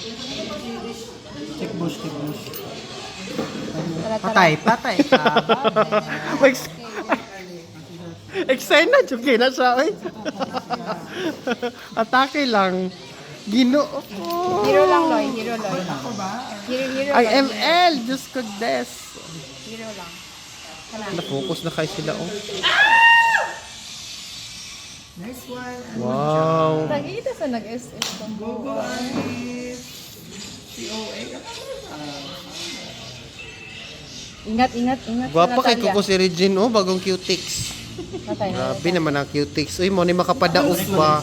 Check bush, check bush. Patay, patay ka. Excited na, Chucky na siya, oy. Atake lang. Ginoo ko. Hero lang, Loy. Hero, Loy. Hero, Ay, Loy. ML, just could this. Hero lang. Na-focus na kayo sila, oh. Nice one. Wow. Nagkita sa nag-SS kong Go, Aris. COA. Ingat, ingat, ingat. Gwapa kay Natalia. Kuko si Regine, oh, bagong cutix. Patay na. Grabe naman ang cutix. Uy, mo ni makapadaog ba?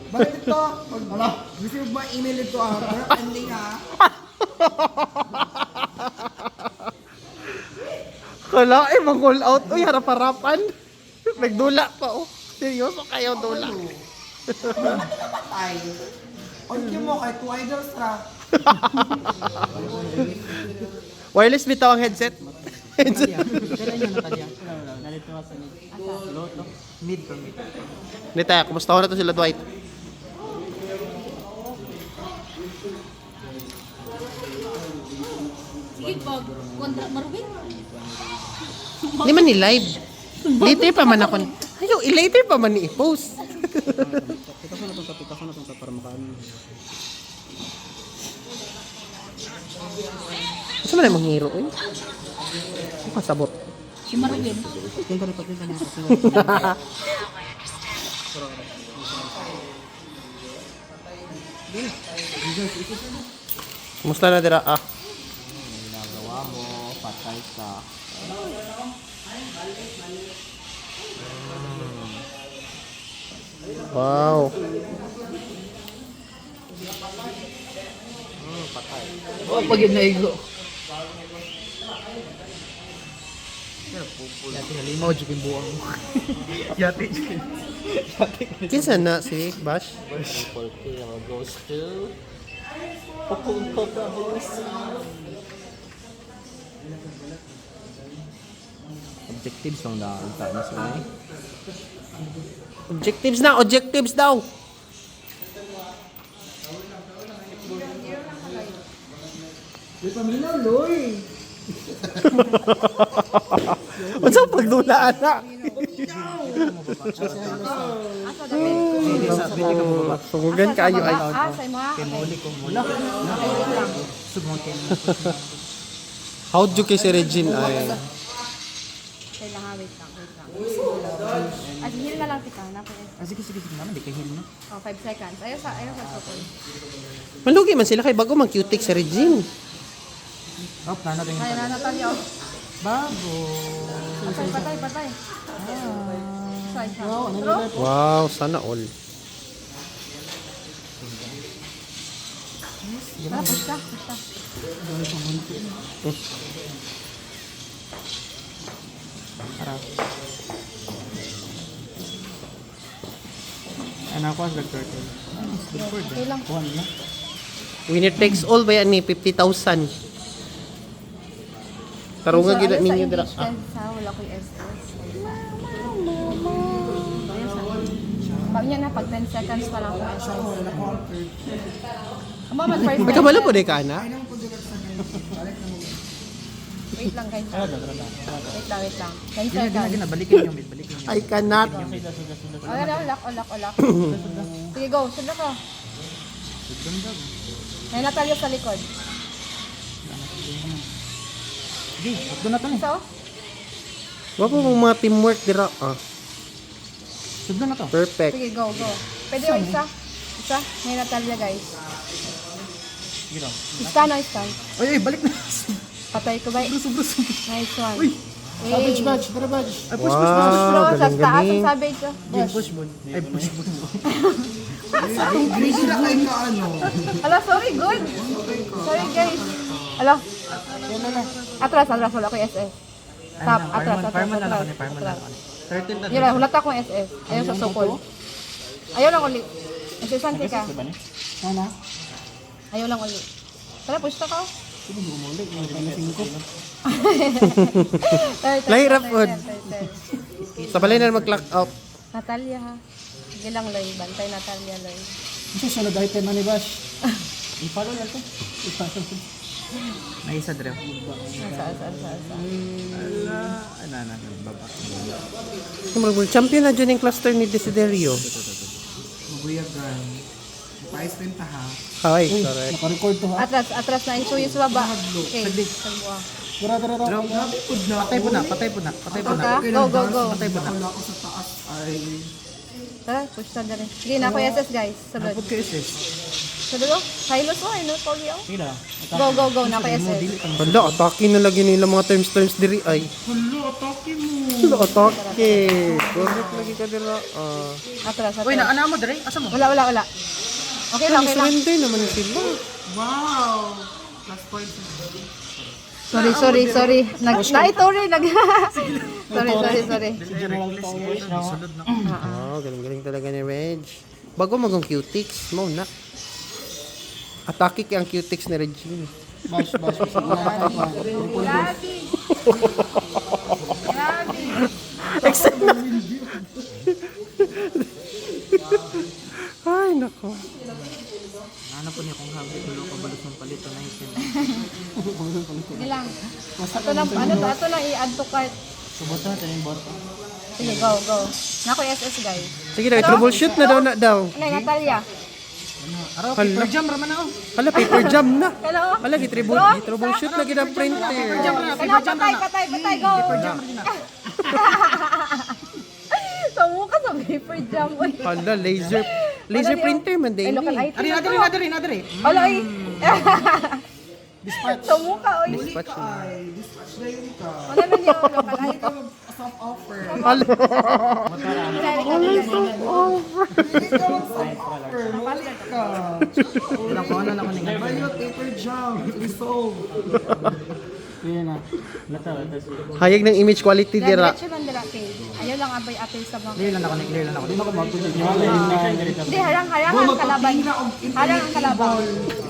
Bakit ito? Wala. Gusto mo ba email ito ending Kala, mag-all out. Uy, harap-harapan. Nagdula pa, oh. Seryoso kayo, dula. Patay. Onti mo kay two idols ra. Wireless bitaw ang headset. Kailan yun, Natalia? Wala. Nalito ka sa mid. Loto. Mid to mid. Nita, kumusta ko na to sila, Dwight? Sige, pag kontra Marvin. Hindi man ni live. Later pa man ako. Ayaw, later pa man ni i-post. Pitas na itong para makaano. Gusto mo na yung hero, eh? Ano kasabot? Si Marvin. Tinta na patinta na. Kumusta na dira? Ah, Ginagawa mo, patay ka. wow. Oh, pag yun naigo. Yati halimaw, jukin buwang mo. Yati, jukin. Kinsa na si Bash? Goes to... Objectives lang na ang tanas na eh. Objectives na, objectives daw. Unsa pagdulaan na? Sungugan kayo ay. Ah, sa mga. Muli ko mula. Sumutin. How do kay si Regine ay? Kailangan, wait lang, wait lang. At heal na lang kita. Sige naman, di ka heal na. Oh, 5 seconds. Ayaw sa sukol. Malugi man sila kay bago mang cutix si Regine. Oh, plano rin. Kaya na Natalia. Oh. Bago. Patay. Side ka. Wow, sana all. Tara, pusta. Para. Ano ako as turtle? Okay lang. Kuhan na. Winner takes all ba yan ni 50,000? Tarungan gila ninyo dira. Ah. Wala ko yung SS. Bago niya na, pag 10 seconds pa lang ako SS. Amo, mag-first Ay, kabalo po day ka na? Wait lang, guys. Wait lang. 10 seconds. Balikin yung mid, balikin yung I cannot. Ulak. Sige, go. Sunod ko. May Natalia sa likod. Sige, doon na to eh. So, Wa po mong mga teamwork dira. Ah, Doon na to. perfect. sige, go. Pwede yung isa. May Natalia, guys. Sige lang. Iskan. Ay, balik na. Patay ko ba? Sobra. Nice one. Savage badge, para badge. Ay, push. Bro, Wow, sa taas ang galing-galing. savage ko. Game push mo. Ay, push mo. Greedy na kayo ka ano. Ala, sorry, good. Sorry, guys. Ala. Atras, wala ko yung SS. Stop, atras. Fireman na lang. Turtle na. Yun lang, hulat ako yung SS. Ayaw sa sukol. Ayaw lang ulit. SS-an ka. Ano? Ayaw lang ulit. Tara, push na ka. Sige, umulit. May 5. Lahirap, Od. Sa balay na mag-clock out. Natalia, ha? Gilang Loy, Bantay Natalia Loy. Ito sunod item na ni Bash. I-follow yan to. May isa dre. Asa. Ano, baba. World champion na dyan yung cluster ni Desiderio. Mabuyagan. Pa-ice cream ta ha. Hi, correct. Naka-record to ha. Atras na isuyo sa baba. Okay. Sagwa. Tara. Patay po na. Go. Patay po na. Tara, push na rin. Sige na ako SS guys. Sunod. Napod kayo sis. Sunod oh. Silos mo, no? Pogi oh. Sige na. Go na ako SS. Hala, atake na lagi nila mga terms diri ay. Hala, atake mo. Hala, atake. Correct lagi ka dira. Atras. Uy, naana mo dre? Asa mo? Wala. Okay lang. Surrender naman sila. Wow. Last point. Sorry. Sorry. General Towers na. Galing talaga ni Reg. Bago magong cutics, mo na. Atake kay ang cutics ni Regine. Bash. Ay, nako. Ano po niya kung habi ko lo kabalot ng palito na isin. Sige lang. Ito lang i-add to cart. Suboto na tayo bot. Sige, go. Nako SS guys. Sige na, troubleshoot na daw. Ano, Natalia? Araw, paper jam raman ako. Hala, paper jam na. Hello? Hala, troubleshoot lagi ng printer. Patay, go! Paper jam rin na. Tamu ka sa paper jam. Hala, laser printer man din. Ay, local IT na to. Nadari. Hala, ay. Tamu ka, oy. Dispatch na. Ano na niyo, local IT? Hala. Ilang ko na ako ning. Paper jam. Resolve. Yan na. Hayag ng image quality dira. Diretso lang dira, kay. Ayaw lang abay atay sa mga. Clear lang ako. Di na ako magpulit. Hindi, harang ang kalaban. Harang ang kalaban.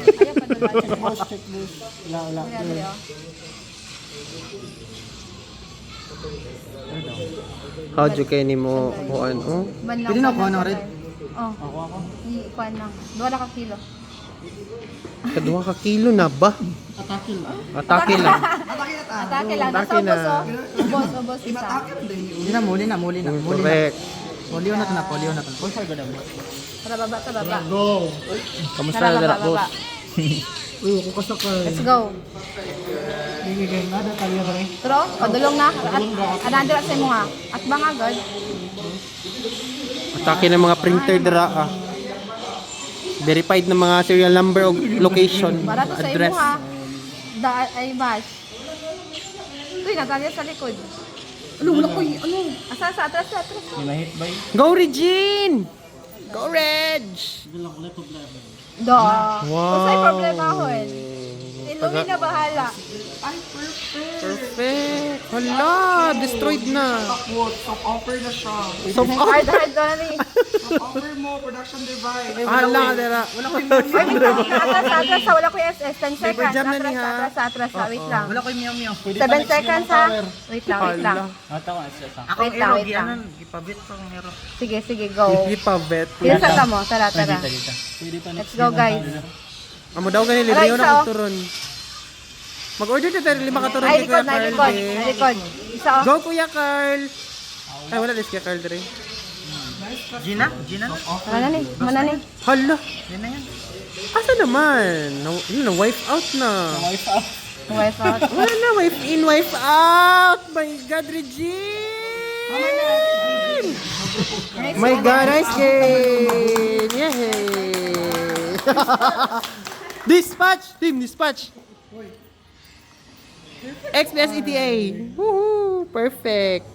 Ayaw pa doon. Boss, check this. Wala. How do kayo ni mo kuan oh? Pwede na ako ng red. Oh. Ako. Kuan lang. 2 ka kilo. Kadua ka kilo na ba? Atake lang. Atake lang. Nasa Atake na. ubos isa. Hindi na, muli na. Correct. Polio na to. Uy, sorry ko Tara, baba. Go. Kamusta Tara, na dira, baba. boss? Uy, ako kasakay. Let's go. Bigay na kaliya ba rin? Tro, padulong na. At anandira sa imo ha. At mga god. Atake ng mga printer dira ah. Verified ng mga serial number o location, Para to sa imo address. ha. Ay bash. Uy, Natalia sa likod. Ano? Asa sa atras. Go Regine! Go Reg! Do. Wow. Usay problema hon. Ilumi na bahala. Perfect! Hala! Destroyed na! Offer na siya. Hard na ni. Offer mo, production device. Hala ka dira! Wala ko Atras. Wala ko yung SS. 10 seconds. jam na ni, ha? Atras. Wait lang. Wala ko yung meow. 7 seconds ha. Wait lang. Ako Wait ang lang, ero, wait lang. ipabit ko ang ero. Sige, go. Hindi pa bet. Pinsan ka mo. Tara. Let's go guys. Amo daw ganili, Aray, Leo isa, na oh. turon. Mag-order tayo 5 katuron Ay, kay Kuya likod. Carl. eh. Ay, likod. Isa oh. Go Kuya Carl! Ay, wala dis Kuya Carl dire. Gina? Mana ni? Hala! Yan na yan. Asa naman? Yun na, wife out na. Wife out. Wala na, wife in, wife out! My God, Regine! My God, ice game! Yay! Dispatch! Team, dispatch! XPS ETA! Woohoo! Perfect!